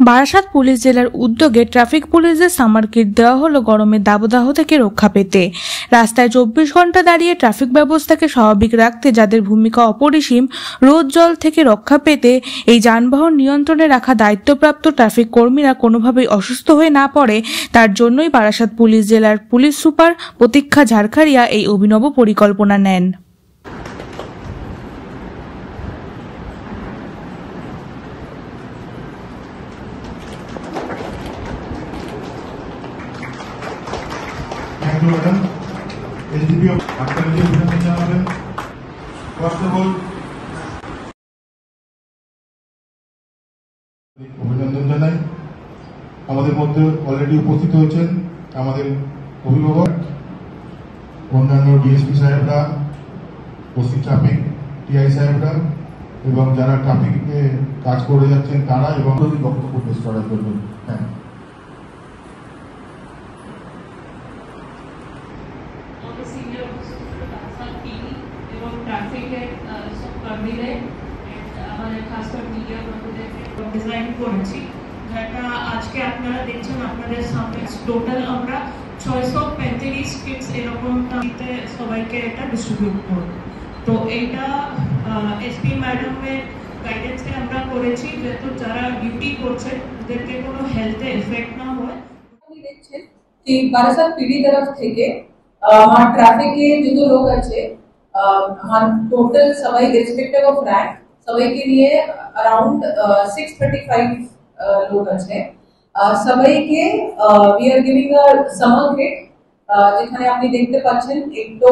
Barasat police জেলার উদ্যোগে traffic পুলিশদের সামার কিট দেওয়া হলো গরমের দাবদাহ থেকে রক্ষা পেতে। রাস্তায় 24 ঘন্টা দাঁড়িয়ে ট্রাফিক ব্যবস্থাকে স্বাভাবিক রাখতে যাদের ভূমিকা অপরিসীম, রোদ জল থেকে রক্ষা পেতে এই যানবাহন নিয়ন্ত্রণে রাখা দায়িত্বপ্রাপ্ত ট্রাফিক কর্মীরা কোনোভাবেই অসুস্থ হয়ে না পড়ে, তার জন্যই বারাসাত পুলিশ জেলার পুলিশ সুপার প্রতীক্ষা ঝাড়খারিয়া এই অভিনব পরিকল্পনা নেন। ম্যাডাম এসডিপি আপনারা যে অভিনন্দন জানাবেন। ফার্স্ট অফ অল অভিনন্দন জানাই। আমাদের মধ্যে অলরেডি উপস্থিত হয়েছেন আমাদের অভিভাবক, অন্যান্য ডিএসপি সাহেবরা, ওসি ট্রাফিক, টিআই সাহেবরা এবং যারা ট্রাফিকে কাজ করে যাচ্ছেন তারা, এবং বক্তব্য পেশ করার জন্য। হ্যাঁ, সিনিয়র এবং ট্রাফিকের সব কর্মীদের আমাদের খাস করে মিডিয়া বন্ধুদের ডিজাইন করেছি, যেটা আজকে আপনারা দেখছেন আপনাদের সামনে। টোটাল আমরা 635 কিটস এরকম সবাইকে এটা ডিস্ট্রিবিউট করব। তো এইটা এসপি ম্যাডামের গাইডেন্সে আমরা করেছি, যেহেতু যারা ডিউটি করছে ওদেরকে কোনো হেলথে এফেক্ট না হয়। আপনি দেখছেন যে বারাসাত পিডি তরফ থেকে আমার ট্রাফিকে যত লোক আছে, আমার টোটাল সবাই রেসপেক্টিভ অফ রैंक সবাইকে নিয়ে अराउंड 635 লোক আছে। সবাইকে we are giving a summer kit, যেখানে আপনি দেখতে পাচ্ছেন একটু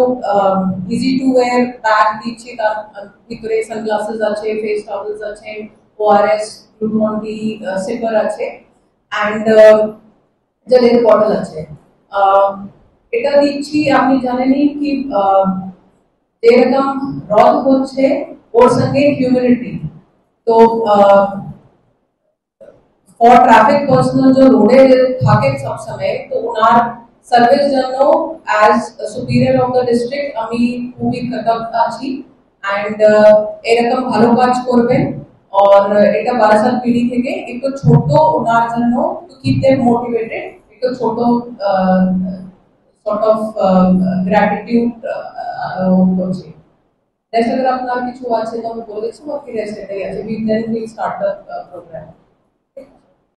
ইজি টু ওয়্যার ব্যাগ দিচ্ছি, তার ভিতরে সানগ্লাসেস আছে, ফেস টাওয়েলস আছে, ওআরএস, গ্লুকন ডি সিপার আছে, এন্ড জলের বটল আছে। এটা দিচ্ছি, আপনি জানেনই কি যেরকম রদ হচ্ছে ওর সঙ্গে হিউমিডিটি, তো ফর ট্রাফিক পার্সোনাল जो रोडे থাকে সব সময়, তো ওনার সার্ভিস জন্য as superior of the district আমি খুবই কৃতজ্ঞ আছি। এন্ড এরকম ভালো কাজ করবেন। और এটা বারাসাত পিডি থেকে একটু ছোট ওনার জন্য টু কিপ देम মোটিভেটেড, একটু ছোট sort of gratitude করছি। जैसे अगर আপনার কিছু আছে তো আমি বলে দিচ্ছি, বাকি রেস্ট এটাই আছে। We then will start the program.